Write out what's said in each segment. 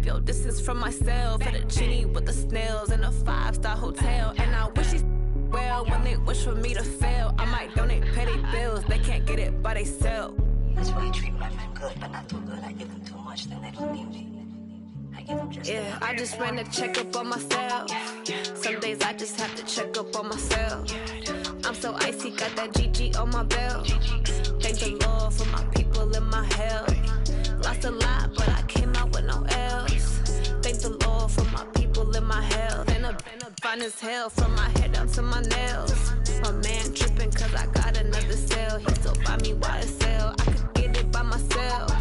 Yo, this is from myself. For the genie with the snails in a 5-star hotel. And I wish these well when they wish for me to fail. I might donate petty bills. They can't get it by they sell. That's why I treat my men good, but not too good. I give them too much, then they don't need me. I give them just yeah, I just ran a checkup on myself. Some days I just have to check up on myself. I'm so icy, got that GG on my belt. Thank the Lord for my people in my health. Lost a lot, but I came out with no else. Thank the Lord for my people in my health. And I've been fine as hell from my head down to my nails. My man tripping cause I got another sale. He still buy me while it's sale. I could get it by myself.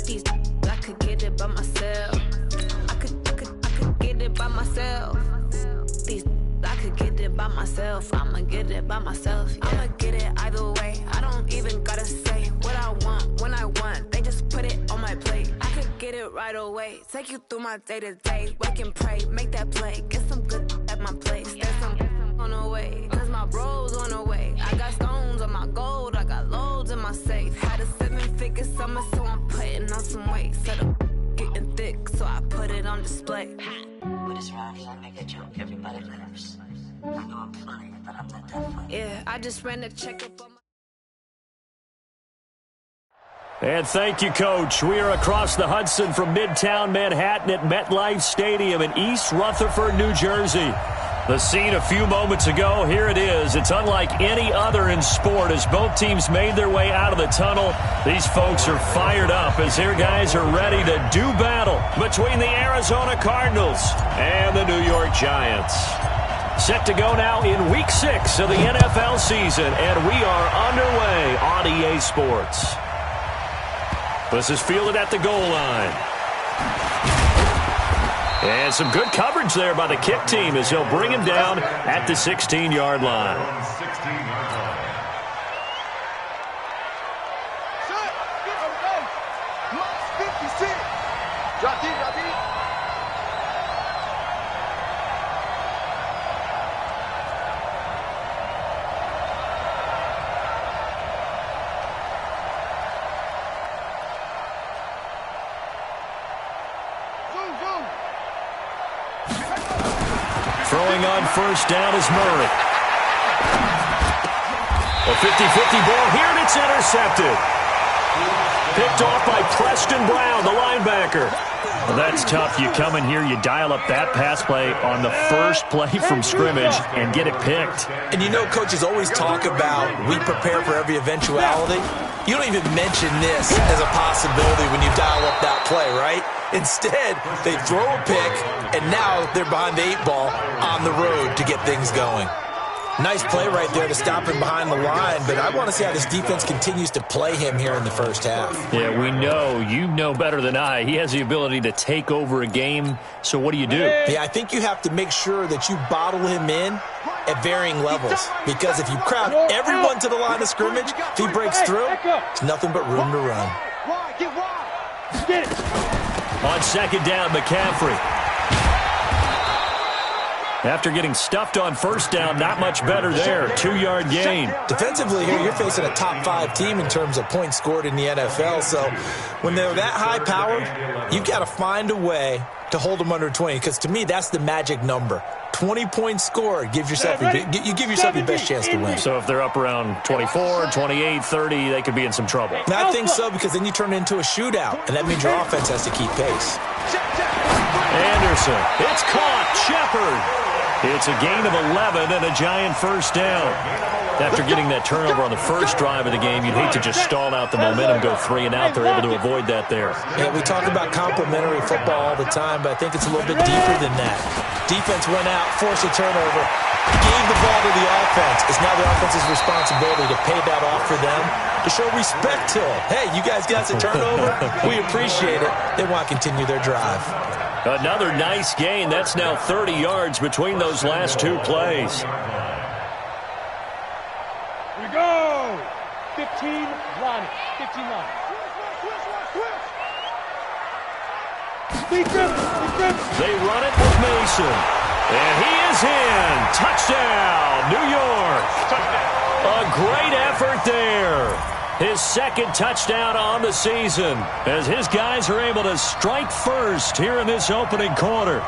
These I could get it by myself. I could get it by myself. These I could get it by myself. I'ma get it by myself. Yeah. I'ma get it either way. I don't even gotta say what I want when I want. They just put it on my plate. I could get it right away. Take you through my day to day. Wake and pray, make that play. Get some good at my place. There's some on the way. Cause my bros on the way. I got stones on my gold. I got loads in my safe. Had a 7-figure summer, so I'm putting on some weight. Set up getting thick, so I put it on display. But it's around here, I make a joke, everybody laughs. I know I'm funny, but I'm not that funny. Yeah, I just ran a checkup on my... And thank you, Coach. We are across the Hudson from Midtown Manhattan at MetLife Stadium in East Rutherford, New Jersey. The scene a few moments ago, here it is. It's unlike any other in sport as both teams made their way out of the tunnel. These folks are fired up as their guys are ready to do battle between the Arizona Cardinals and the New York Giants. Set to go now in Week 6 of the NFL season, and we are underway on EA Sports. This is fielded at the goal line. And some good coverage there by the kick team as he'll bring him down at the 16-yard line. Drop deep, drop deep. Throwing on first down is Murray. A 50-50 ball here, and it's intercepted. Picked off by Preston Brown, the linebacker. Well, that's tough. You come in here, you dial up that pass play on the first play from scrimmage and get it picked. And you know, coaches always talk about we prepare for every eventuality. You don't even mention this as a possibility when you dial up that play, right? Instead, they throw a pick, and now they're behind the 8-ball on the road to get things going. Nice play right there to stop him behind the line, but I want to see how this defense continues to play him here in the first half. Yeah, we know. You know better than I. He has the ability to take over a game, so what do you do? Yeah, I think you have to make sure that you bottle him in at varying levels, because if you crowd everyone to the line of scrimmage, if he breaks through, it's nothing but room to run. Get it. On second down, McCaffrey. After getting stuffed on first down, not much better there. 2-yard gain. Defensively here, you're facing a top-5 team in terms of points scored in the NFL. So when they're that high-powered, you've got to find a way to hold them under 20. Because to me, that's the magic number. 20 points scored. You give yourself your best chance to win. So if they're up around 24, 28, 30, they could be in some trouble. I think so, because then you turn it into a shootout, and that means your offense has to keep pace. Anderson. It's caught. Shepard. It's a gain of 11 and a Giant first down. After getting that turnover on the first drive of the game, you'd hate to just stall out the momentum, go 3 and out. They're able to avoid that there. Yeah, we talk about complementary football all the time, but I think it's a little bit deeper than that. Defense went out, forced a turnover, gave the ball to the offense. It's now the offense's responsibility to pay that off for them, to show respect to them. Hey, you guys got a turnover? We appreciate it. They want to continue their drive. Another nice gain. That's now 30 yards between those last 2 plays. Here we go. 15 line. 15 line. They run it with Mason. And he is in. Touchdown, New York. A great effort there. his second touchdown on the season, as his guys are able to strike first here in this opening quarter.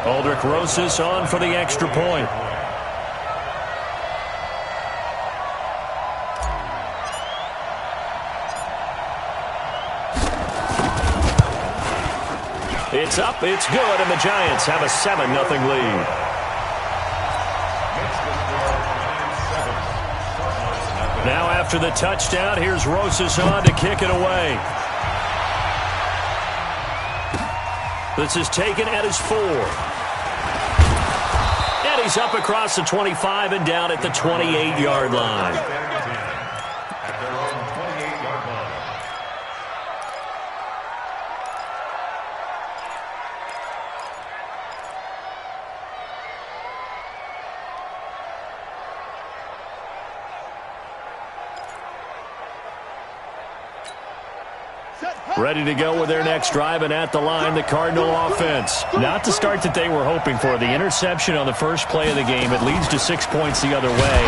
Aldrich Rosas on for the extra point. It's up, it's good, and the Giants have a 7-0 lead. Now after the touchdown, here's Rosas on to kick it away. This is taken at his 4. And he's up across the 25 and down at the 28-yard line. Ready to go with their next drive, and at the line, the Cardinal offense. Not the start that they were hoping for. The interception on the first play of the game, it leads to 6 points the other way.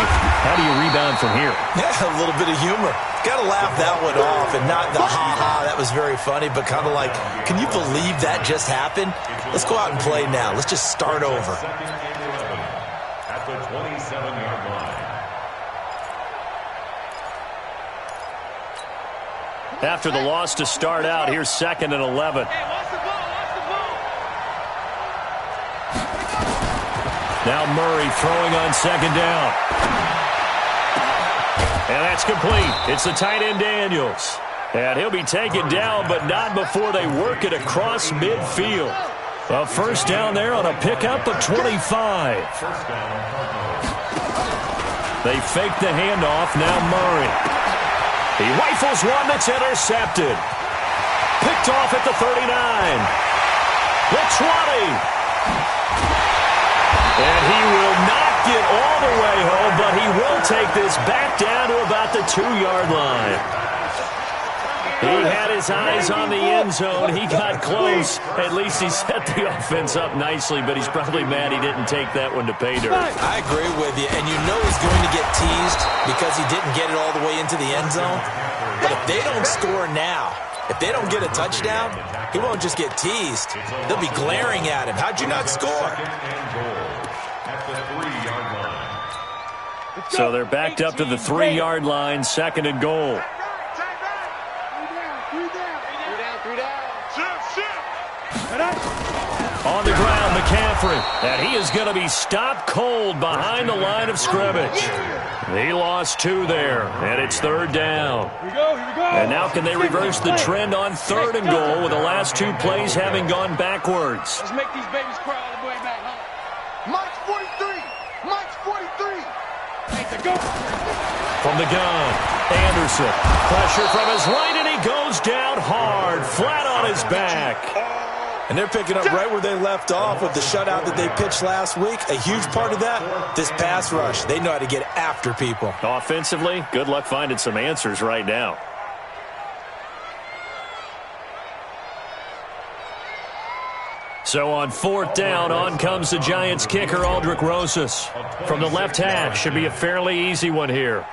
How do you rebound from here? Yeah, a little bit of humor. Got to laugh that one off, and not the ha-ha, that was very funny, but kind of like, can you believe that just happened? Let's go out and play now. Let's just start over. At the 27-yard line. After the loss to start out, here's 2nd and 11. Now Murray throwing on 2nd down. And that's complete. It's the tight end Daniels. And he'll be taken down, but not before they work it across midfield. A first down there on a pickup of 25. They fake the handoff. Now Murray. He rifles one that's intercepted. Picked off at the 39. The 20. And he will not get all the way home, but he will take this back down to about the 2-yard line. He had his eyes on the end zone. He got close. At least he set the offense up nicely, but he's probably mad he didn't take that one to pay dirt. I agree with you, and you know he's going to get teased because he didn't get it all the way into the end zone. But if they don't score now, if they don't get a touchdown, he won't just get teased. They'll be glaring at him. How'd you not score? So they're backed up to the 3-yard line, 2nd and goal. On the ground, McCaffrey. And he is going to be stopped cold behind the line of scrimmage. He lost 2 there, and it's 3rd down. Here we go. And now can they reverse the trend on 3rd and goal with the last 2 plays having gone backwards? Let's make these babies cry all the way back, huh? March 43. March 43. Hey, the go. From the gun, Anderson. Pressure from his right, and he goes down hard, flat on his back. And they're picking up right where they left off with the shutout that they pitched last week. A huge part of that, this pass rush. They know how to get after people. Offensively, good luck finding some answers right now. So on 4th down, on comes the Giants kicker, Aldrich Rosas. From the left hash, should be a fairly easy one here.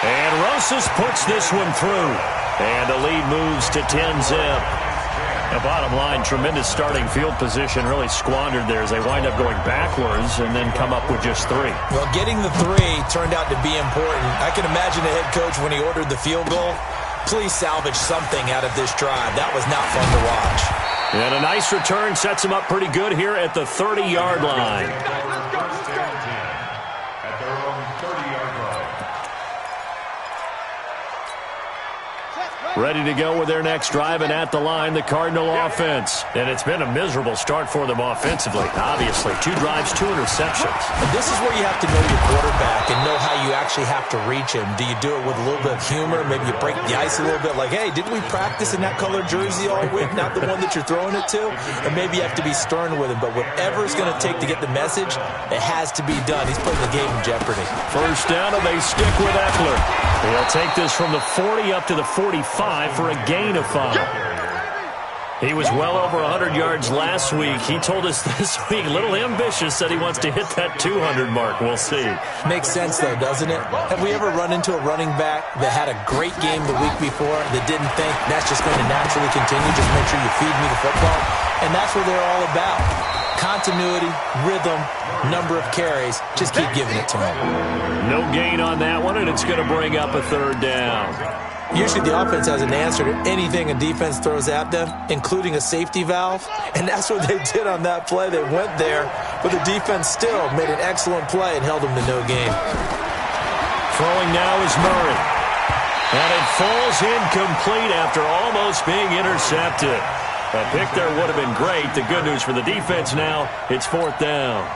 And Rosas puts this one through. And the lead moves to 10-zip. The bottom line, tremendous starting field position, really squandered there as they wind up going backwards and then come up with just 3. Well, getting the 3 turned out to be important. I can imagine the head coach when he ordered the field goal. Please salvage something out of this drive. That was not fun to watch. And a nice return sets him up pretty good here at the 30-yard line. Ready to go with their next drive, and at the line, the Cardinal offense. And it's been a miserable start for them offensively, obviously. 2 drives, 2 interceptions. And this is where you have to know your quarterback and know how you actually have to reach him. Do you do it with a little bit of humor? Maybe you break the ice a little bit like, hey, didn't we practice in that colored jersey all week, not the one that you're throwing it to? And maybe you have to be stern with him. But whatever it's going to take to get the message, it has to be done. He's putting the game in jeopardy. First down, and they stick with Eckler. They'll take this from the 40 up to the 45 for a gain of 5. He was well over 100 yards last week. He told us this week, a little ambitious, said he wants to hit that 200 mark. We'll see. Makes sense, though, doesn't it? Have we ever run into a running back that had a great game the week before that didn't think that's just going to naturally continue, just make sure you feed me the football? And that's what they're all about. Continuity, rhythm, number of carries. Just keep giving it to them. No gain on that one, and it's going to bring up a third down. Usually the offense has an answer to anything a defense throws at them, including a safety valve, and that's what they did on that play. They went there, but the defense still made an excellent play and held them to no gain. Throwing now is Murray, and it falls incomplete after almost being intercepted. A pick there would have been great. The good news for the defense now, it's fourth down.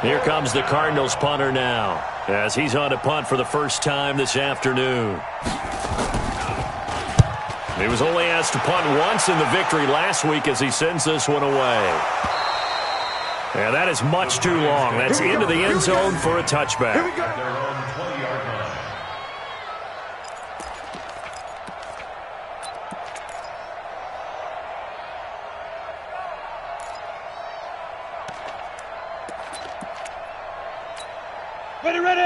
Here comes the Cardinals punter now, as he's on to punt for the first time this afternoon. He was only asked to punt once in the victory last week as he sends this one away. And that is much too long. That's into the end zone for a touchback. At their own 20-yard line.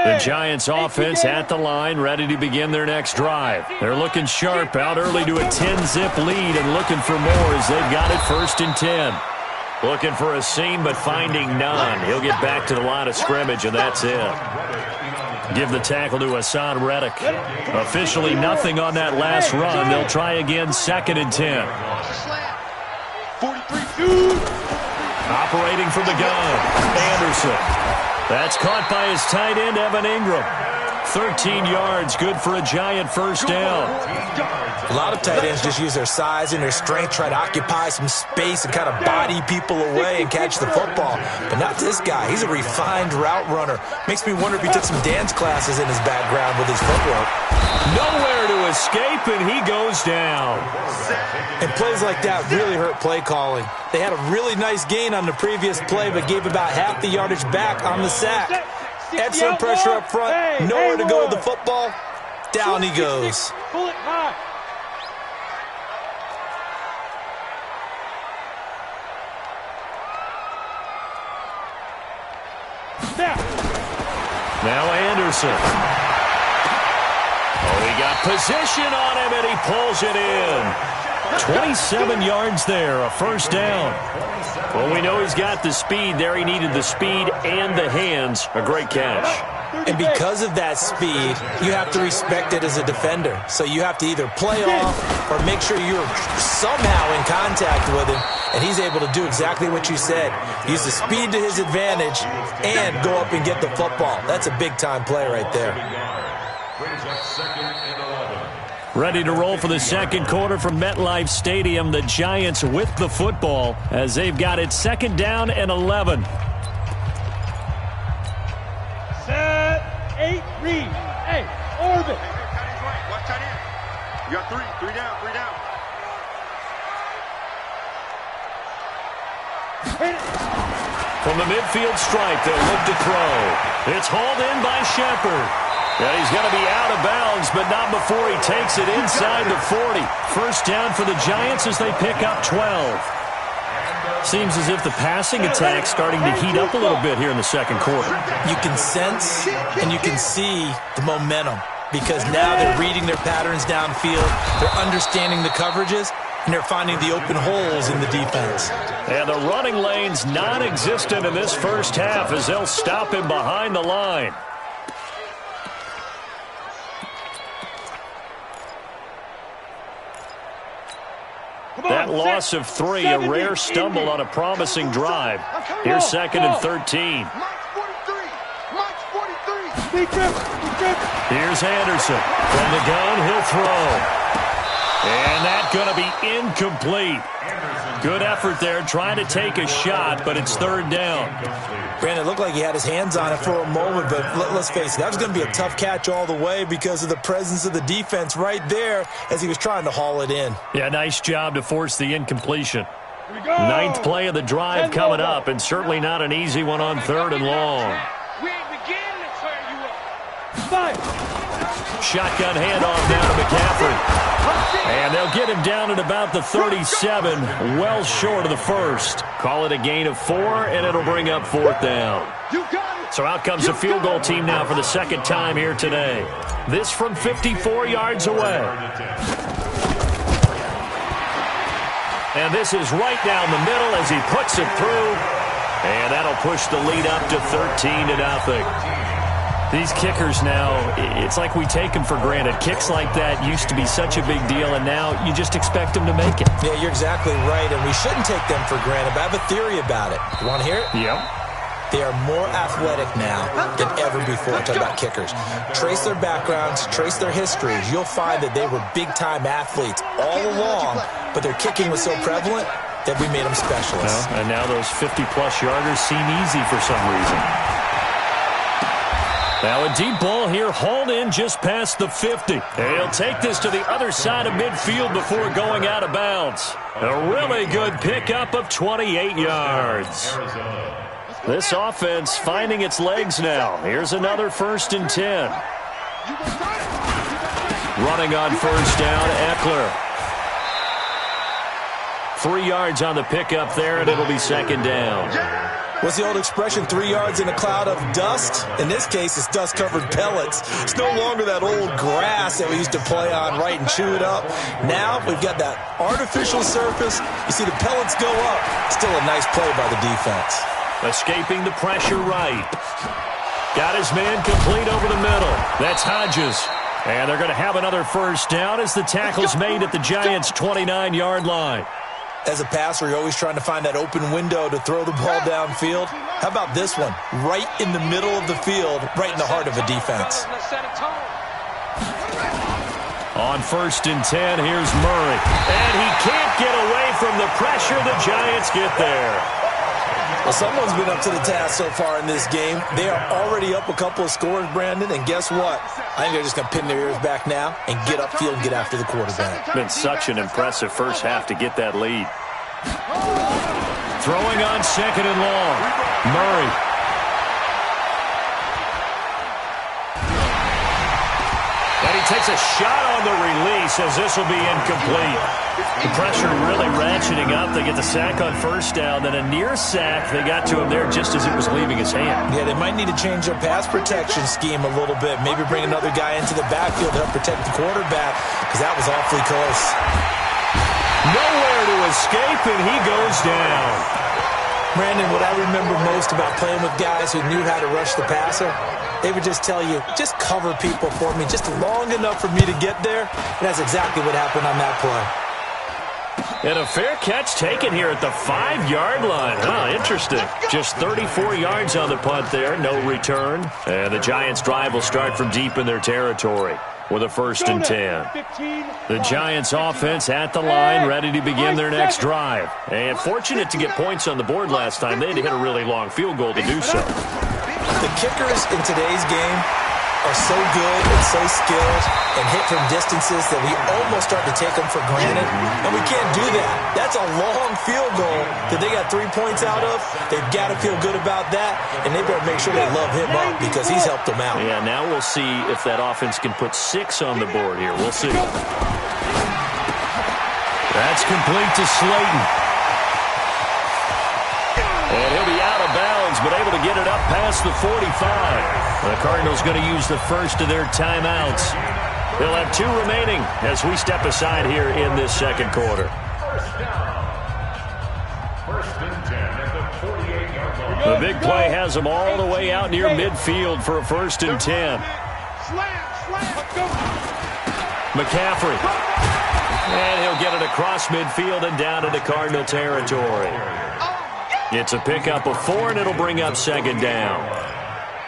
The Giants offense at the line, ready to begin their next drive. They're looking sharp, out early to a 10-zip lead and looking for more as they've got it 1st and 10. Looking for a seam, but finding none. He'll get back to the line of scrimmage, and that's it. Give the tackle to Hassan Reddick. Officially nothing on that last run. They'll try again 2nd and 10. 43-2. Operating from the gun, Anderson. That's caught by his tight end, Evan Ingram. 13 yards, good for a Giant first down. A lot of tight ends just use their size and their strength, try to occupy some space and kind of body people away and catch the football. But not this guy. He's a refined route runner. Makes me wonder if he took some dance classes in his background with his footwork. Nowhere to escape, and he goes down. And plays like that really hurt play calling. They had a really nice gain on the previous play, but gave about half the yardage back on the sack. Excellent pressure up front. Nowhere to go with the football. Down he goes. Pull it high. Now Anderson. Oh, he got position on him, and he pulls it in. 27 yards there, a first down. Well, we know he's got the speed there. He needed the speed and the hands. A great catch. And because of that speed, you have to respect it as a defender. So you have to either play off or make sure you're somehow in contact with him. And he's able to do exactly what you said. Use the speed to his advantage and go up and get the football. That's a big-time play right there. Brings up 2nd and 11. Ready to roll for the second quarter from MetLife Stadium. The Giants with the football as they've got it 2nd down and 11. Set, 8, read. Hey, orbit. Watch tight end. You got 3 down, 3 down. From the midfield stripe, they'll look to throw. It's hauled in by Shepard. And he's going to be out of bounds, but not before he takes it inside the 40. First down for the Giants as they pick up 12. Seems as if the passing attack's starting to heat up a little bit here in the second quarter. You can sense and you can see the momentum because now they're reading their patterns downfield, they're understanding the coverages, and they're finding the open holes in the defense. And the running lane's non-existent in this first half as they'll stop him behind the line. That loss of 3, a rare stumble on a promising drive. Here's 2nd and 13. Mike's 43. Here's Anderson. From the gun, he'll throw. And that's going to be incomplete. Good effort there, trying to take a shot, but it's 3rd down. Brandon, it looked like he had his hands on it for a moment, but let's face it, that was going to be a tough catch all the way because of the presence of the defense right there as he was trying to haul it in. Yeah, nice job to force the incompletion. 9th play of the drive coming up, and certainly not an easy one on 3rd and long. We ain't beginning to turn you up. 5. Shotgun handoff down to McCaffrey. And they'll get him down at about the 37, well short of the first. Call it a gain of 4, and it'll bring up 4th down. So out comes the field goal team now for the second time here today. This from 54 yards away. And this is right down the middle as he puts it through. And that'll push the lead up to 13-0. These kickers now, it's like we take them for granted. Kicks like that used to be such a big deal, and now you just expect them to make it. Yeah, you're exactly right, and we shouldn't take them for granted, but I have a theory about it. You want to hear it? Yep. They are more athletic now than ever before. Talk about kickers. Trace their backgrounds, trace their histories. You'll find that they were big-time athletes all along, but their kicking was so prevalent that we made them specialists. Well, and now those 50-plus yarders seem easy for some reason. Now a deep ball here, hauled in just past the 50. And he'll take this to the other side of midfield before going out of bounds. A really good pickup of 28 yards. This offense finding its legs now. Here's another 1st and 10. Running on 1st down, Eckler. 3 yards on the pickup there, and it'll be 2nd down. What's the old expression, 3 yards in a cloud of dust? In this case, it's dust-covered pellets. It's no longer that old grass that we used to play on, right, and chew it up. Now we've got that artificial surface. You see the pellets go up. Still a nice play by the defense. Escaping the pressure right. Got his man complete over the middle. That's Hodges. And they're going to have another 1st down as the tackle's made at the Giants' 29-yard line. As a passer, you're always trying to find that open window to throw the ball downfield. How about this one? Right in the middle of the field, right in the heart of a defense. On 1st and 10, here's Murray. And he can't get away from the pressure. The Giants get there. Well, someone's been up to the task so far in this game. They are already up a couple of scores, Brandon, and guess what? I think they're just going to pin their ears back now and get upfield and get after the quarterback. Been such an impressive first half to get that lead. Throwing on 2nd and long. Murray. And he takes a shot on the release as this will be incomplete. The pressure really ratcheting up. They get the sack on 1st down, then a near sack. They got to him there just as it was leaving his hand. Yeah, they might need to change their pass protection scheme a little bit. Maybe bring another guy into the backfield to help protect the quarterback, because that was awfully close. Nowhere to escape, and he goes down. Brandon, what I remember most about playing with guys who knew how to rush the passer, they would just tell you, just cover people for me just long enough for me to get there. And that's exactly what happened on that play. And a fair catch taken here at the 5-yard line. Oh, interesting. Just 34 yards on the punt there, no return. And the Giants' drive will start from deep in their territory with a 1st and 10. The Giants' offense at the line, ready to begin their next drive. And fortunate to get points on the board last time. They had to hit a really long field goal to do so. The kickers in today's game are so good and so skilled and hit from distances that we almost start to take them for granted, and we can't do that. That's a long field goal that they got 3 points out of. They've got to feel good about that, and they better make sure they love him up because he's helped them out. Yeah, now we'll see if that offense can put 6 on the board here. We'll see. That's complete to Slayton. And he'll be out of bounds, but able to get it up past the 45. The Cardinals going to use the first of their timeouts. They'll have 2 remaining as we step aside here in this second quarter. The big play has them all the way out near midfield for a 1st and 10. McCaffrey. And he'll get it across midfield and down into Cardinal territory. It's a pickup of 4, and it'll bring up 2nd down.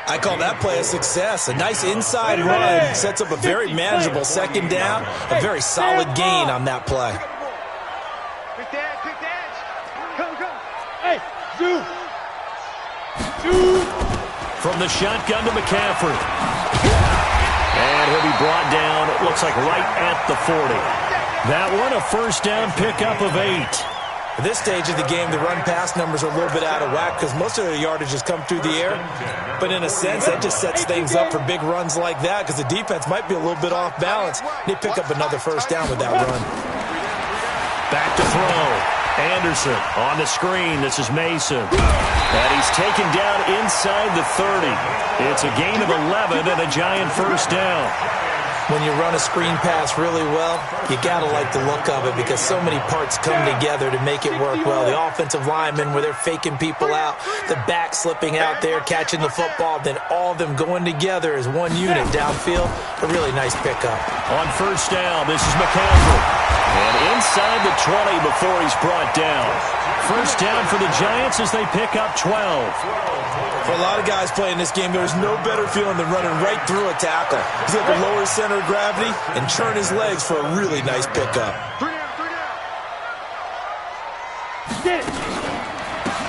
I call that play a success. A nice inside run sets up a very manageable 2nd down. A very solid gain on that play. Pick the edge. Go. Hey, Zoo. From the shotgun to McCaffrey. And he'll be brought down, it looks like right at the 40. That one, a 1st down pickup of 8. At this stage of the game, the run-pass numbers are a little bit out of whack because most of their yardage has come through the air. But in a sense, that just sets things up for big runs like that because the defense might be a little bit off balance. They pick up another first down with that run. Back to throw. Anderson on the screen. This is Mason. And he's taken down inside the 30. It's a gain of 11 and a giant first down. When you run a screen pass really well, you got to like the look of it because so many parts come together to make it work well. The offensive linemen, where they're faking people out, the back slipping out there, catching the football, then all of them going together as one unit downfield. A really nice pickup. On first down, this is McCaffrey. And inside the 20 before he's brought down. First down for the Giants as they pick up 12. For a lot of guys playing this game, there's no better feeling than running right through a tackle. He's able to lower his center of gravity and churn his legs for a really nice pickup.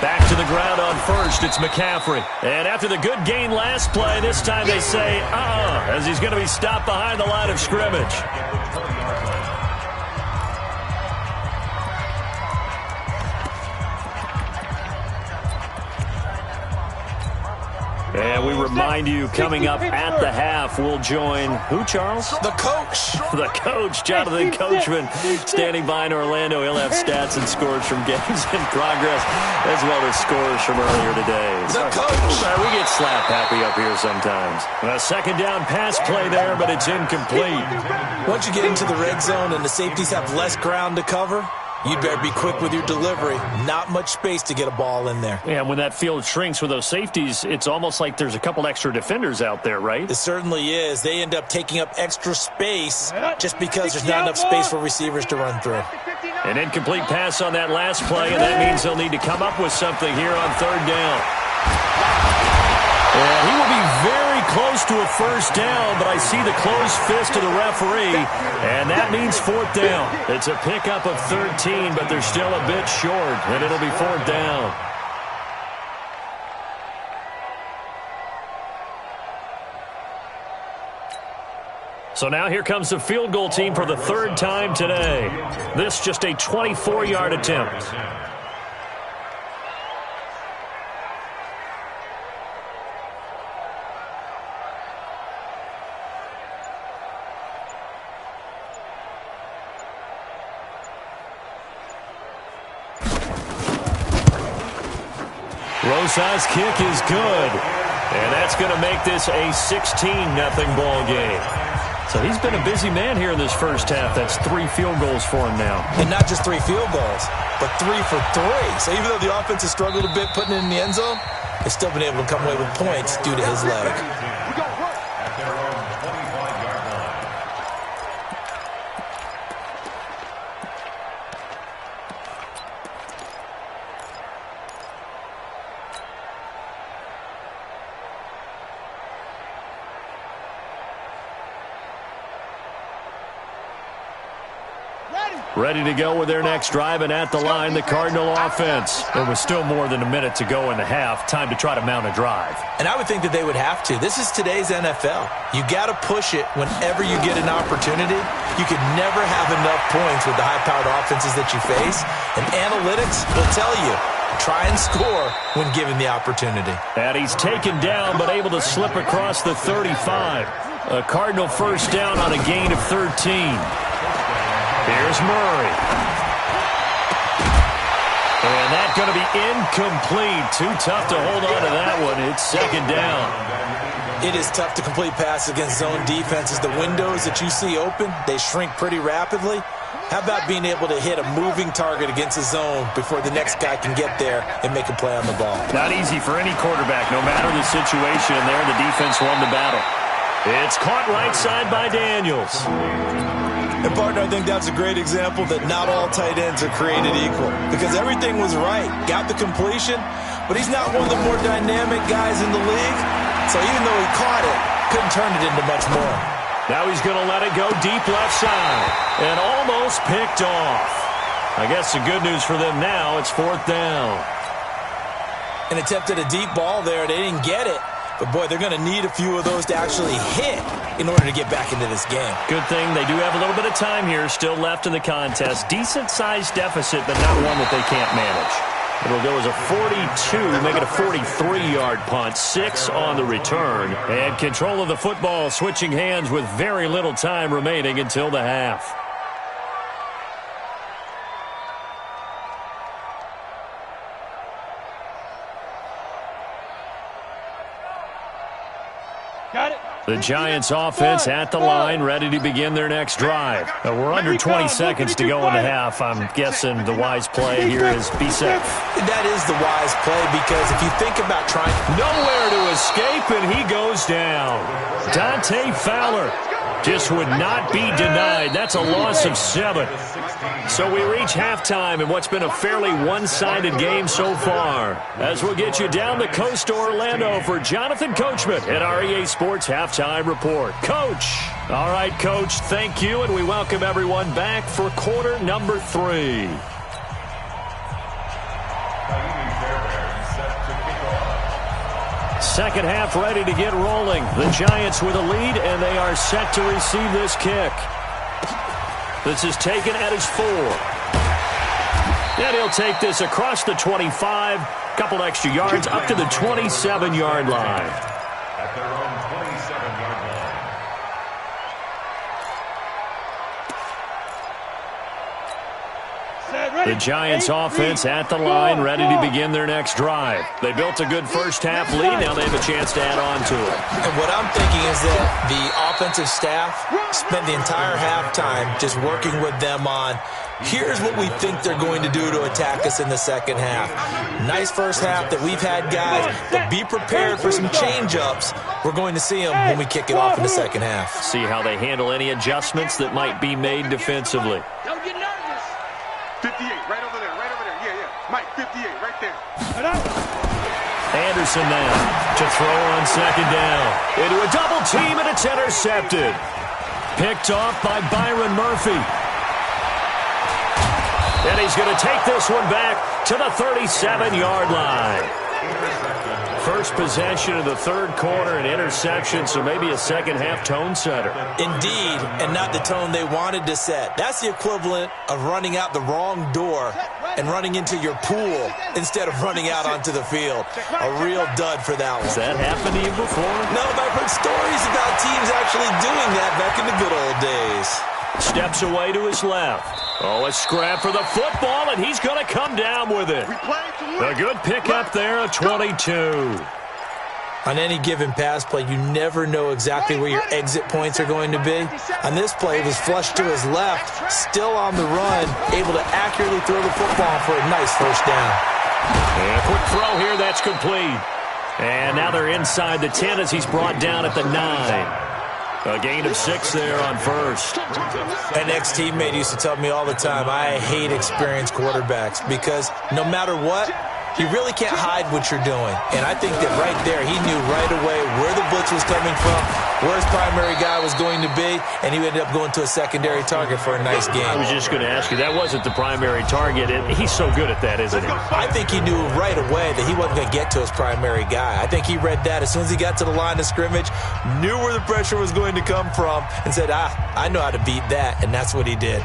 Back to the ground on first, it's McCaffrey. And after the good gain last play, this time they say, as he's going to be stopped behind the line of scrimmage. And we remind you, coming up at the half, we'll join who, Charles? The coach. The coach, Jonathan Coachman, standing by in Orlando. He'll have stats and scores from games in progress, as well as scores from earlier today. The coach. We get slap happy up here sometimes. A second down pass play there, but it's incomplete. Once you get into the red zone and the safeties have less ground to cover, you'd better be quick with your delivery. Not much space to get a ball in there. Yeah, when that field shrinks with those safeties, it's almost like there's a couple extra defenders out there, right? It certainly is. They end up taking up extra space just because there's not enough space for receivers to run through. An incomplete pass on that last play, and that means they'll need to come up with something here on third down. And he will be very close to a first down, but I see the closed fist of the referee, and that means fourth down. It's a pickup of 13, but they're still a bit short, and it'll be fourth down. So now here comes the field goal team for the third time today. This just a 24-yard attempt. Rosa's kick is good, and that's going to make this a 16-0 ball game. So he's been a busy man here in this first half. That's 3 field goals for him now. And not just 3 field goals, but 3 for 3. So even though the offense has struggled a bit putting it in the end zone, they've still been able to come away with points due to his leg. Ready to go with their next drive, and at the line, the Cardinal offense. There was still more than a minute to go in the half. Time to try to mount a drive. And I would think that they would have to. This is today's NFL. You got to push it whenever you get an opportunity. You could never have enough points with the high-powered offenses that you face. And analytics will tell you, try and score when given the opportunity. And he's taken down, but able to slip across the 35. A Cardinal first down on a gain of 13. Here's Murray. And that's going to be incomplete. Too tough to hold on to that one. It's second down. It is tough to complete passes against zone defenses. The windows that you see open, they shrink pretty rapidly. How about being able to hit a moving target against a zone before the next guy can get there and make a play on the ball? Not easy for any quarterback, no matter the situation. And there, the defense won the battle. It's caught right side by Daniels. And, partner, I think that's a great example that not all tight ends are created equal because everything was right. Got the completion, but he's not one of the more dynamic guys in the league. So even though he caught it, couldn't turn it into much more. Now he's going to let it go deep left side and almost picked off. I guess the good news for them now, it's fourth down. And attempted a deep ball there. They didn't get it. But, boy, they're going to need a few of those to actually hit in order to get back into this game. Good thing they do have a little bit of time here still left in the contest. Decent-sized deficit, but not one that they can't manage. It'll go as a 42, make it a 43-yard punt, 6 on the return. And control of the football switching hands with very little time remaining until the half. Got it. The Giants offense at the line, ready to begin their next drive. We're under 20 seconds to go in the half. I'm guessing the wise play here is be safe. That is the wise play, because if you think about trying... Nowhere to escape, and he goes down. Dante Fowler just would not be denied. That's a loss of 7. So we reach halftime in what's been a fairly one-sided game so far. As we'll get you down the coast to Orlando for Jonathan Coachman at our EA Sports Halftime Report. Coach. All right, Coach, thank you, and we welcome everyone back for quarter number 3. Second half ready to get rolling. The Giants with a lead, and they are set to receive this kick. This is taken at his 4. And he'll take this across the 25. Couple extra yards up to the 27-yard line. At their own 27-yard line. The Giants offense at the line, ready to begin their next drive. They built a good first half lead. Now they have a chance to add on to it. And what I'm thinking is that the offensive staff spent the entire halftime just working with them on, here's what we think they're going to do to attack us in the second half. Nice first half that we've had, guys, but be prepared for some change-ups. We're going to see them when we kick it off in the second half. See how they handle any adjustments that might be made defensively. Don't get nervous. 58, right over there, right over there. Yeah, yeah. Mike, 58, right there. Anderson now to throw on second down. Into a double team, and it's intercepted. Picked off by Byron Murphy. And he's going to take this one back to the 37-yard line. First possession of the third quarter, an interception, so maybe a second-half tone setter. Indeed, and not the tone they wanted to set. That's the equivalent of running out the wrong door and running into your pool instead of running out onto the field. A real dud for that one. Has that happened to you before? No, but I've heard stories about teams actually doing that back in the good old days. Steps away to his left. Oh, a scrap for the football, and he's going to come down with it. A good pickup there, a 22. On any given pass play, you never know exactly where your exit points are going to be. On this play, it was flushed to his left, still on the run, able to accurately throw the football for a nice first down. And a quick throw here, that's complete. And now they're inside the 10 as he's brought down at the 9. A gain of 6 there on first. An ex-teammate used to tell me all the time, I hate experienced quarterbacks because no matter what, you really can't hide what you're doing. And I think that right there, he knew right away where the blitz was coming from, where his primary guy was going to be, and he ended up going to a secondary target for a nice game. I was just going to ask you, that wasn't the primary target. He's so good at that, isn't he? I think he knew right away that he wasn't going to get to his primary guy. I think he read that as soon as he got to the line of scrimmage, knew where the pressure was going to come from, and said, I know how to beat that, and that's what he did.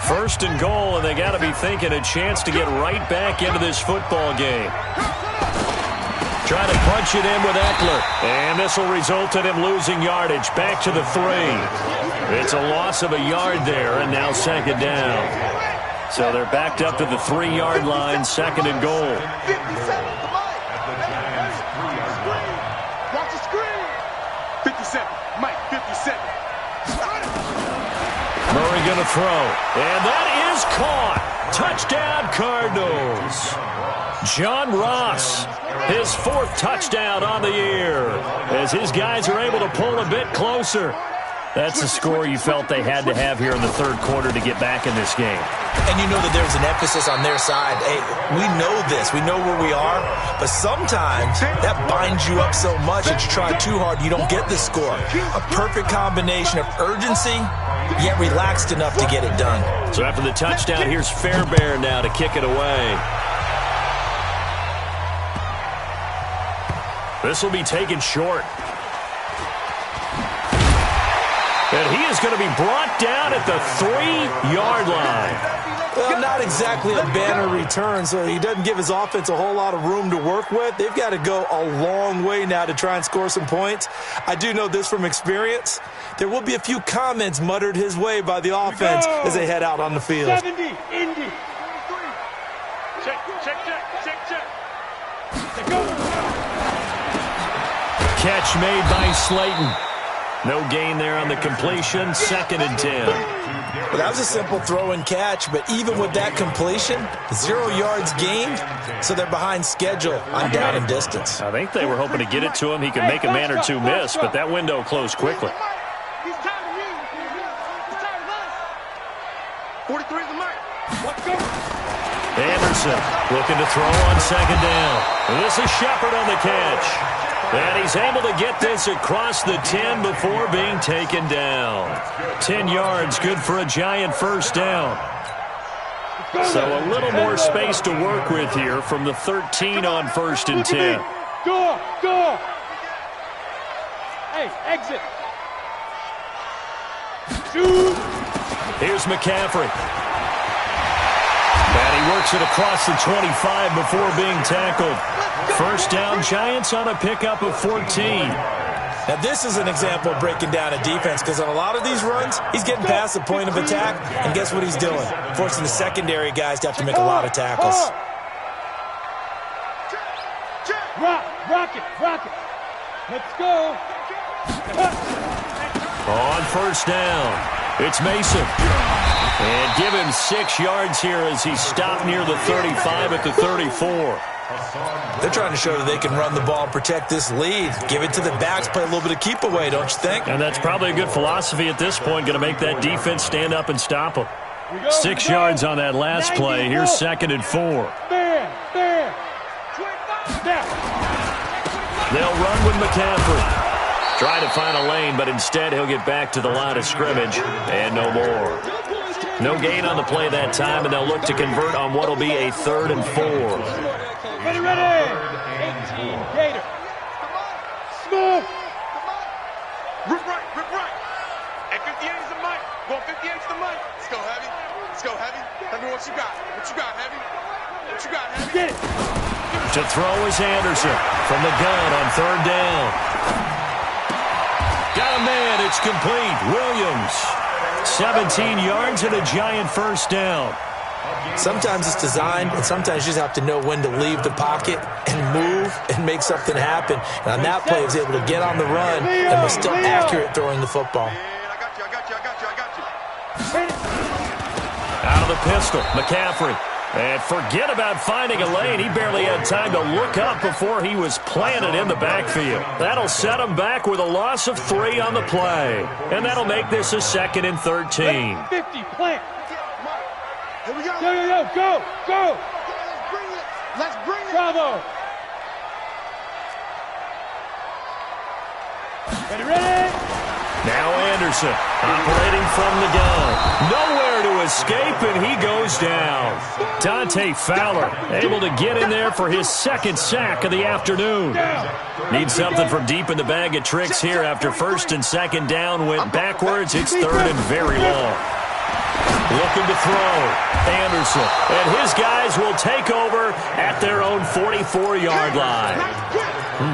First and goal, and they got to be thinking a chance to get right back into this football game. Trying to punch it in with Eckler, and this will result in him losing yardage. Back to the 3. It's a loss of a yard there, and now second down. So they're backed up to the 3-yard line, second and goal. Watch the screen. 57, Mike, 57. Murray going to throw, and that is caught. Touchdown, Cardinals. John Ross, his 4th touchdown on the year, as his guys are able to pull a bit closer. That's the score you felt they had to have here in the third quarter to get back in this game. And you know that there's an emphasis on their side. Hey, we know this. We know where we are. But sometimes that binds you up so much that you try too hard, you don't get the score. A perfect combination of urgency, yet relaxed enough to get it done. So after the touchdown, here's Fairbairn now to kick it away. This will be taken short. And he is going to be brought down at the 3-yard line. Well, not exactly a banner return, so he doesn't give his offense a whole lot of room to work with. They've got to go a long way now to try and score some points. I do know this from experience. There will be a few comments muttered his way by the offense as they head out on the field. 70, Indy. Check. Go. Catch made by Slayton. No gain there on the completion. 2nd and 10. Well, that was a simple throw and catch, but even with that completion, 0 yards gained, so they're behind schedule on down and distance. I think they were hoping to get it to him. He could make a man or two miss, but that window closed quickly. 43 is the mark. Let's go. Anderson looking to throw on 2nd down. This is Shepard on the catch. And he's able to get this across the 10 before being taken down. 10 yards, good for a giant 1st down. So a little more space to work with here from the 13 on 1st and 10. Go. Hey, exit. Shoot. Here's McCaffrey. And he works it across the 25 before being tackled. 1st down, Giants on a pickup of 14. Now, this is an example of breaking down a defense because on a lot of these runs, he's getting past the point of attack, and guess what he's doing? Forcing the secondary guys to have to make a lot of tackles. Rock it. Let's go. On 1st down, it's Mason. And give him 6 yards here as he stopped near the 35 at the 34. They're trying to show that they can run the ball and protect this lead. Give it to the backs, play a little bit of keep away, don't you think? And that's probably a good philosophy at this point, going to make that defense stand up and stop them. 6 yards on that last play. Here's 2nd and 4. There. They'll run with McCaffrey. Trying to find a lane, but instead he'll get back to the line of scrimmage and no more. No gain on the play that time, and they'll look to convert on what will be a 3rd and 4. Ready. 18, Gator. Smooth. Rip right. At 58 is the mic. Going 58 is the mic. Let's go, Heavy. Tell me what you got. Heavy? Get it. To throw is Anderson from the gun on 3rd down. Got a man. It's complete. Williams. 17 yards and a giant 1st down. Sometimes it's designed, and sometimes you just have to know when to leave the pocket and move and make something happen. And on that play, he was able to get on the run and was still accurate throwing the football. I got you. Out of the pistol, McCaffrey. And forget about finding a lane. He barely had time to look up before he was planted in the backfield. That'll set him back with a loss of 3 on the play. And that'll make this a 2nd and 13. 50, plant. Here we go. Go. Let's bring it. Bravo. Ready. Now Anderson operating from the gun. Nowhere to escape, and he goes down. Dante Fowler able to get in there for his 2nd sack of the afternoon. Needs something from deep in the bag of tricks here after 1st and 2nd down went backwards. It's 3rd and very long. Looking to throw. Anderson and his guys will take over at their own 44-yard line.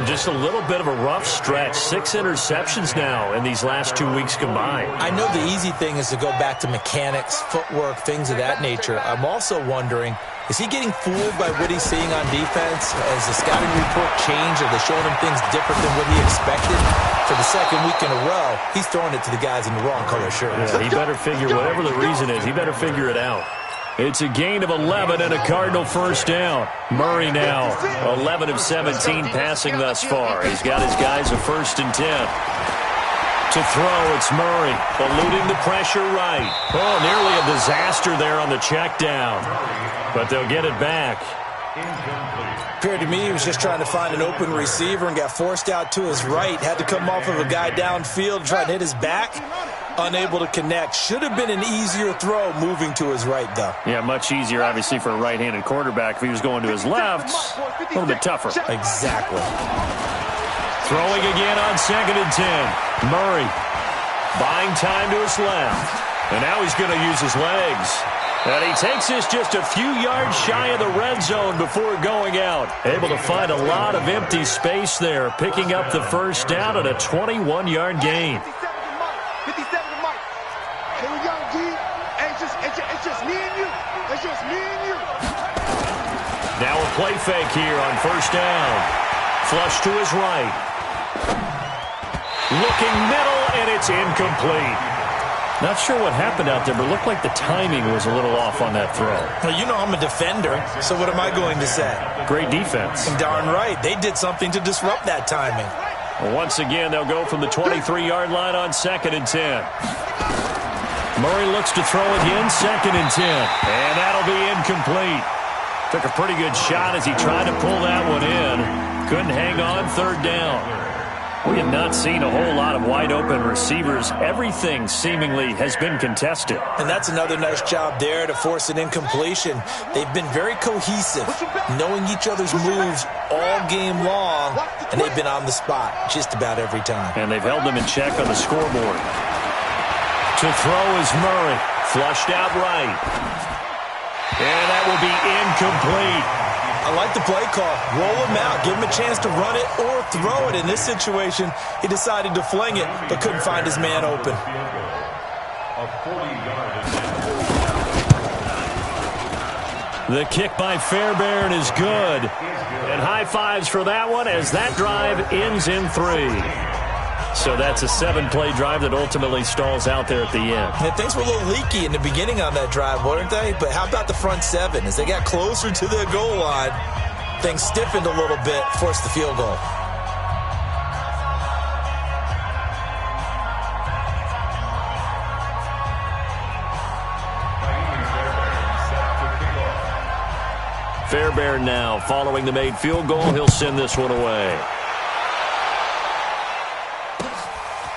Just a little bit of a rough stretch. 6 interceptions now in these last 2 weeks combined. I know the easy thing is to go back to mechanics, footwork, things of that nature. I'm also wondering, is he getting fooled by what he's seeing on defense? Has the scouting report changed? Are they showing him things different than what he expected? For the 2nd week in a row, he's throwing it to the guys in the wrong color shirts. Yeah, he better figure, whatever the reason is, he better figure it out. It's a gain of 11 and a Cardinal 1st down. Murray now 11 of 17 passing thus far. He's got his guys a 1st and 10. To throw, it's Murray, eluding the pressure right. Oh, nearly a disaster there on the check down. But they'll get it back. Appeared to me he was just trying to find an open receiver and got forced out to his right. Had to come off of a guy downfield and try to hit his back. Unable to connect. Should have been an easier throw moving to his right, though. Yeah, much easier, obviously, for a right-handed quarterback. If he was going to his left, a little bit tougher. Exactly. Throwing again on 2nd and 10. Murray buying time to his left. And now he's going to use his legs. And he takes this just a few yards shy of the red zone before going out. Able to find a lot of empty space there, picking up the first down at a 21-yard gain. 57 to Mike. Here we go, G. It's just me and you. It's just me and you. Now a play fake here on first down. Flush to his right. Looking middle, and it's incomplete. Not sure what happened out there, but it looked like the timing was a little off on that throw. Well, you know I'm a defender, so what am I going to say? Great defense. Darn right. They did something to disrupt that timing. Well, once again, they'll go from the 23-yard line on 2nd and 10. Murray looks to throw again, 2nd and 10. And that'll be incomplete. Took a pretty good shot as he tried to pull that one in. Couldn't hang on, 3rd down. We have not seen a whole lot of wide-open receivers. Everything seemingly has been contested. And that's another nice job there to force an incompletion. They've been very cohesive, knowing each other's moves all game long, and they've been on the spot just about every time. And they've held them in check on the scoreboard. To throw is Murray. Flushed out right. And that will be incomplete. I like the play call. Roll him out. Give him a chance to run it or throw it. In this situation, he decided to fling it, but couldn't find his man open. The kick by Fairbairn is good. And high fives for that one as that drive ends in 3. So that's a 7-play drive that ultimately stalls out there at the end. And things were a little leaky in the beginning on that drive, weren't they? But how about the front 7? As they got closer to the goal line, things stiffened a little bit, forced the field goal. Fairbairn now following the made field goal. He'll send this one away.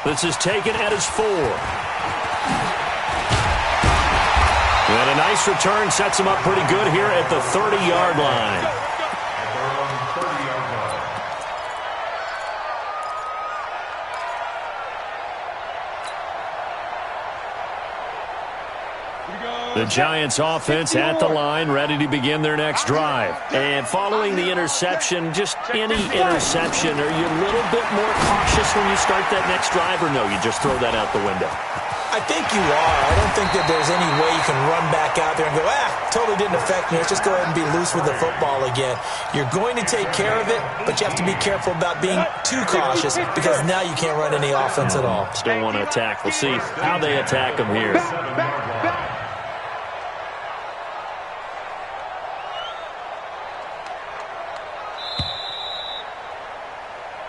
This is taken at his 4. And a nice return sets him up pretty good here at the 30-yard line. The Giants offense at the line, ready to begin their next drive. And following the interception, just any interception, are you a little bit more cautious when you start that next drive, or no, you just throw that out the window? I think you are. I don't think that there's any way you can run back out there and go, totally didn't affect me. Let's just go ahead and be loose with the football again. You're going to take care of it, but you have to be careful about being too cautious because now you can't run any offense at all. Still want to attack. We'll see how they attack them here.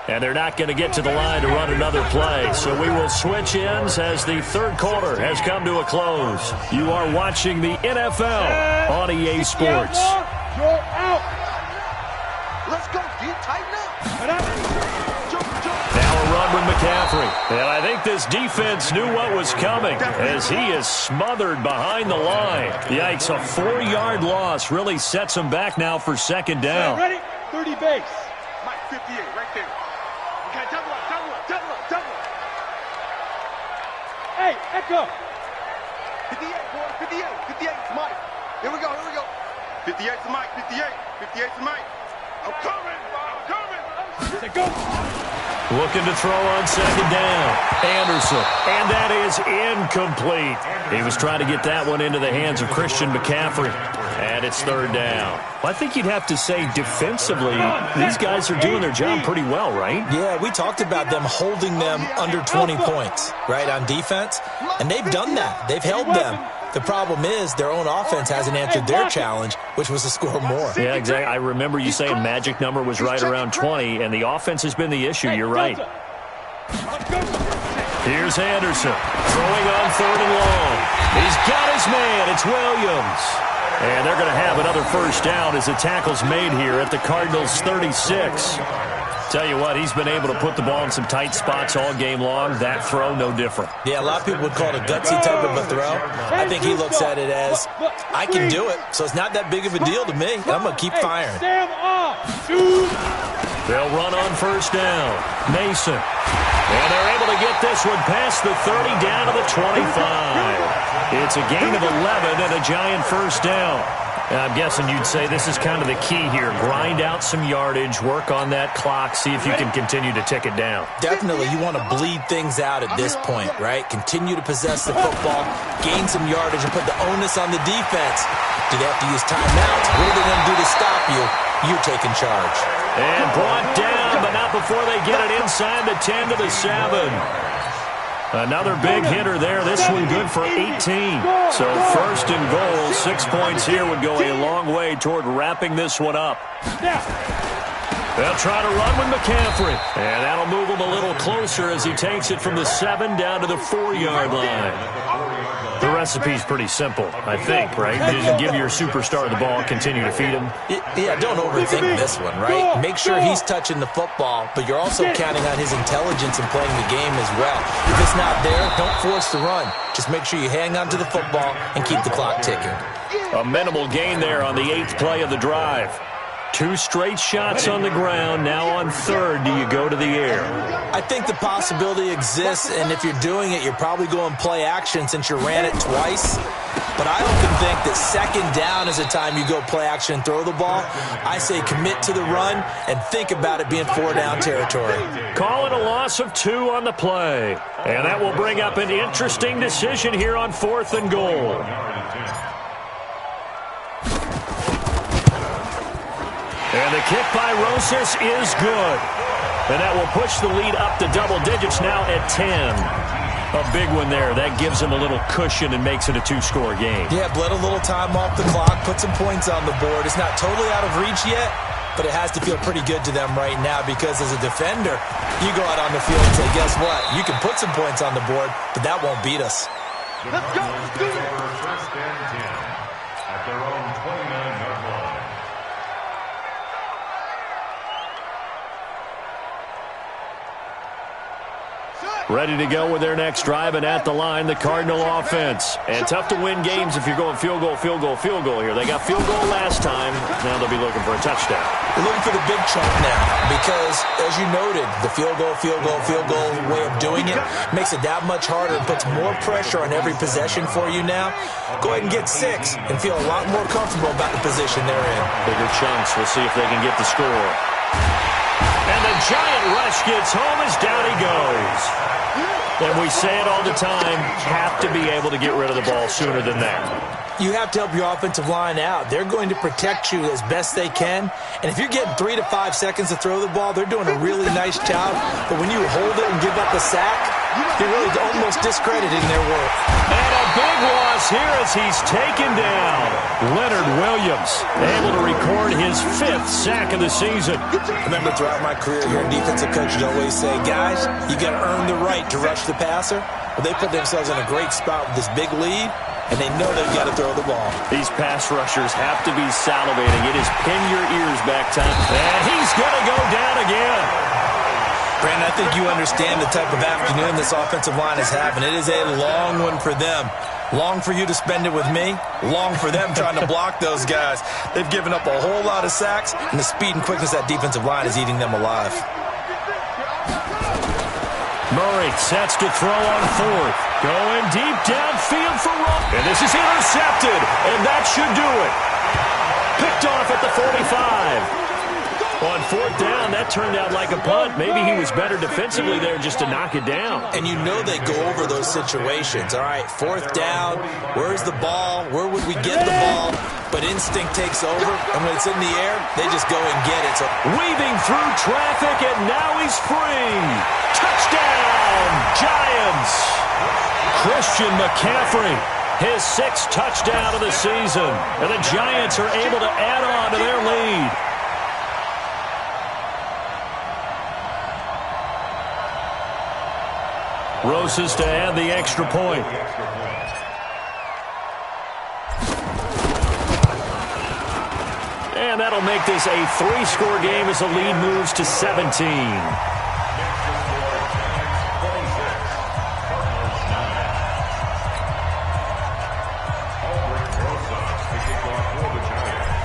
And they're not going to get to the line to run another play. So we will switch ends as the 3rd quarter has come to a close. You are watching the NFL on EA Sports. You're out. Let's go, dude. Tighten up. Now a run with McCaffrey. And I think this defense knew what was coming as he is smothered behind the line. Yikes, a 4-yard loss really sets him back now for 2nd down. Ready? 30 base. Mike, 58, right there. Okay, double up. Hey, Echo. 58, boy, 58 to Mike. Here we go. 58 to Mike, 58 to Mike. I'm coming. Say go. Looking to throw on 2nd down. Anderson. And that is incomplete. He was trying to get that one into the hands of Christian McCaffrey. And it's 3rd down. Well, I think you'd have to say defensively, these guys are doing their job pretty well, right? Yeah, we talked about them holding them under 20 points, right, on defense. And they've done that. They've held them. The problem is their own offense hasn't answered their challenge, which was to score more. Yeah, exactly. I remember you saying magic number was right around 20, and the offense has been the issue. You're right. Here's Anderson throwing on 3rd and long. He's got his man. It's Williams. And they're going to have another first down as the tackle's made here at the Cardinals' 36. Tell you what, he's been able to put the ball in some tight spots all game long. That throw, no different. Yeah, a lot of people would call it a gutsy type of a throw. I think he looks at it as, I can do it, so it's not that big of a deal to me. I'm going to keep firing. Sam off. They'll run on first down. Mason. And they're able to get this one past the 30 down to the 25. It's a gain of 11 and a Giant first down. I'm guessing you'd say this is kind of the key here. Grind out some yardage, work on that clock, see if you can continue to tick it down. Definitely, you want to bleed things out at this point, right? Continue to possess the football, gain some yardage, and put the onus on the defense. Do they have to use timeouts? What are they going to do to stop you? You're taking charge. And brought down, but not before they get it inside the 10 to the 7. Another big hitter there. This one good for 18. So first and goal, 6 points here would go a long way toward wrapping this one up. They'll try to run with McCaffrey. And that'll move him a little closer as he takes it from the 7 down to the 4-yard line. The recipe's pretty simple, I think, right? You just give your superstar the ball, continue to feed him. Yeah, don't overthink this one, right? Make sure he's touching the football, but you're also counting on his intelligence in playing the game as well. If it's not there, don't force the run. Just make sure you hang on to the football and keep the clock ticking. A minimal gain there on the 8th play of the drive. 2 straight shots on the ground. Now on third, do you go to the air? I think the possibility exists, and if you're doing it, you're probably going play action since you ran it twice. But I often think that second down is a time you go play action and throw the ball. I say commit to the run and think about it being 4-down territory. Call it a loss of 2 on the play. And that will bring up an interesting decision here on 4th and goal. And the kick by Rosas is good. And that will push the lead up to double digits now at 10. A big one there. That gives them a little cushion and makes it a 2-score game. Yeah, bled a little time off the clock, put some points on the board. It's not totally out of reach yet, but it has to feel pretty good to them right now because as a defender, you go out on the field and say, guess what? You can put some points on the board, but that won't beat us. Let's go. First and 10 at their own 29-yard line. Ready to go with their next drive, and at the line, the Cardinal offense. And tough to win games if you're going field goal, field goal, field goal here. They got field goal last time. Now they'll be looking for a touchdown. They're looking for the big chunk now because, as you noted, the field goal way of doing it makes it that much harder and puts more pressure on every possession for you now. Go ahead and get 6 and feel a lot more comfortable about the position they're in. Bigger chunks. We'll see if they can get the score. And the Giant rush gets home as down he goes. And we say it all the time, have to be able to get rid of the ball sooner than that. You have to help your offensive line out. They're going to protect you as best they can. And if you're getting 3 to 5 seconds to throw the ball, they're doing a really nice job. But when you hold it and give up a sack, you're really almost discrediting their work. And a big loss here as he's taken down. Leonard Williams able to record his 5th sack of the season. I remember throughout my career here, defensive coaches always say, guys, you got to earn the right to rush the passer. Well, they put themselves in a great spot with this big lead, and they know they've got to throw the ball. These pass rushers have to be salivating. It is pin your ears back time. And he's going to go down again. Brandon, I think you understand the type of afternoon this offensive line is having. It is a long one for them. Long for you to spend it with me. Long for them trying to block those guys. They've given up a whole lot of sacks, and the speed and quickness of that defensive line is eating them alive. Murray sets to throw on 4th. Going deep downfield for Ross. And this is intercepted, and that should do it. Picked off at the 45. On 4th down, that turned out like a punt. Maybe he was better defensively there just to knock it down. And you know they go over those situations. All right, 4th down, where's the ball? Where would we get the ball? But instinct takes over, and when it's in the air, they just go and get it. So weaving through traffic, and now he's free. Touchdown, Giants. Christian McCaffrey, his 6th touchdown of the season. And the Giants are able to add on to their lead. Rosas to add the extra point. And that'll make this a 3-score game as the lead moves to 17.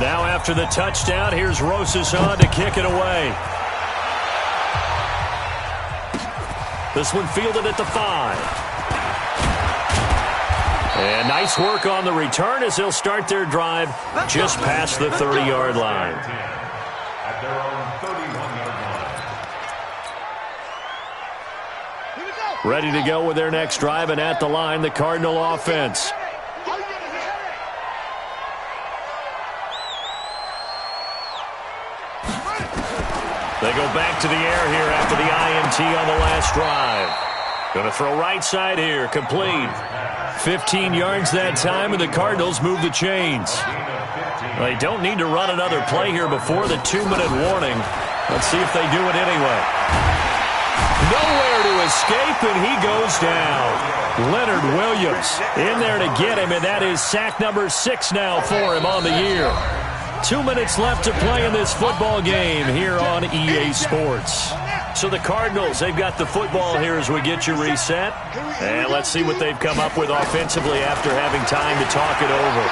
Now after the touchdown, here's Rosas on to kick it away. This one fielded at the 5. And nice work on the return as they'll start their drive just past the 30-yard line. At their own 31-yard line. Ready to go with their next drive, and at the line, the Cardinal offense. They go back to the air here after the INT on the last drive. Going to throw right side here, complete. 15 yards that time, and the Cardinals move the chains. They don't need to run another play here before the 2-minute warning. Let's see if they do it anyway. Nowhere to escape, and he goes down. Leonard Williams in there to get him, and that is sack number 6 now for him on the year. 2 minutes left to play in this football game here on EA Sports. So the Cardinals, they've got the football here as we get you reset. And let's see what they've come up with offensively after having time to talk it over.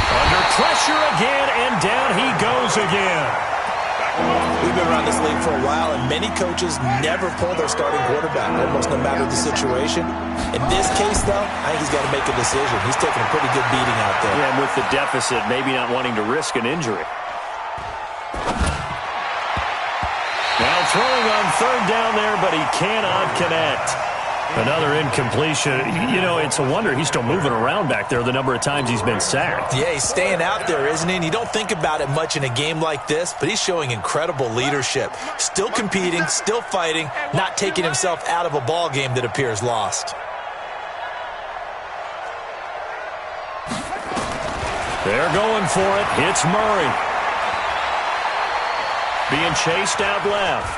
Under pressure again, and down he goes again. We've been around this league for a while, and many coaches never pull their starting quarterback, almost no matter the situation. In this case, though, I think he's got to make a decision. He's taking a pretty good beating out there. Yeah, and with the deficit, maybe not wanting to risk an injury. Now throwing on third down there, but he cannot connect. Another incompletion. You know, it's a wonder he's still moving around back there the number of times he's been sacked. Yeah, he's staying out there, isn't he? And you don't think about it much in a game like this, but he's showing incredible leadership. Still competing, still fighting, not taking himself out of a ball game that appears lost. They're going for it. It's Murray. Being chased out left.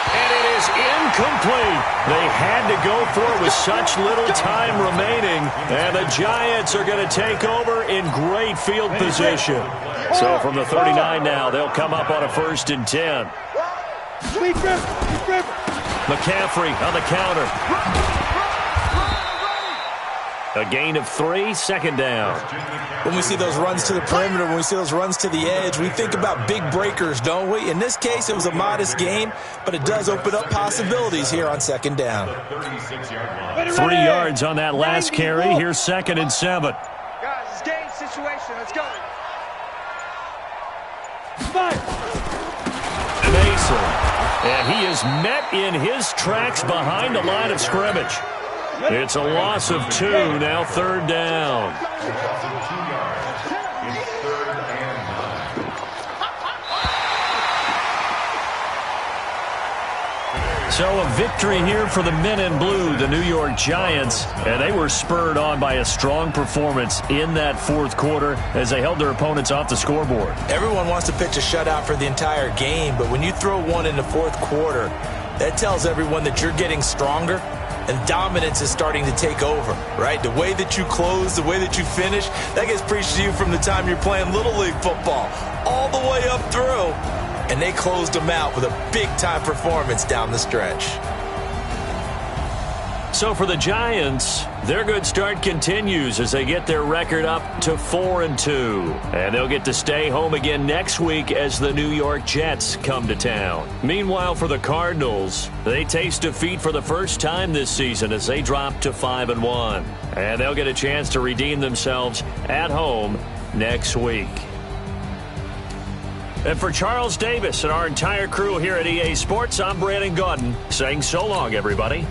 And it is incomplete. They had to go for it with such little time remaining. And the Giants are going to take over in great field position. So from the 39 now, they'll come up on a 1st and 10. McCaffrey on the counter. A gain of 3, 2nd down. When we see those runs to the perimeter, when we see those runs to the edge, we think about big breakers, don't we? In this case, it was a modest gain, but it does open up possibilities here on 2nd down. 3 yards on that last carry. Here's 2nd and 7. Guys, it's game situation. Let's go. Mason. And he is met in his tracks behind the line of scrimmage. It's a loss of 2, now 3rd down. So a victory here for the men in blue, the New York Giants, and they were spurred on by a strong performance in that 4th quarter as they held their opponents off the scoreboard. Everyone wants to pitch a shutout for the entire game, but when you throw one in the 4th quarter, that tells everyone that you're getting stronger. And dominance is starting to take over, right? The way that you close, the way that you finish, that gets preached to you from the time you're playing Little League football all the way up through. And they closed them out with a big-time performance down the stretch. So for the Giants, their good start continues as they get their record up to 4-2. And they'll get to stay home again next week as the New York Jets come to town. Meanwhile, for the Cardinals, they taste defeat for the first time this season as they drop to 5-1. And they'll get a chance to redeem themselves at home next week. And for Charles Davis and our entire crew here at EA Sports, I'm Brandon Gaudin saying so long, everybody.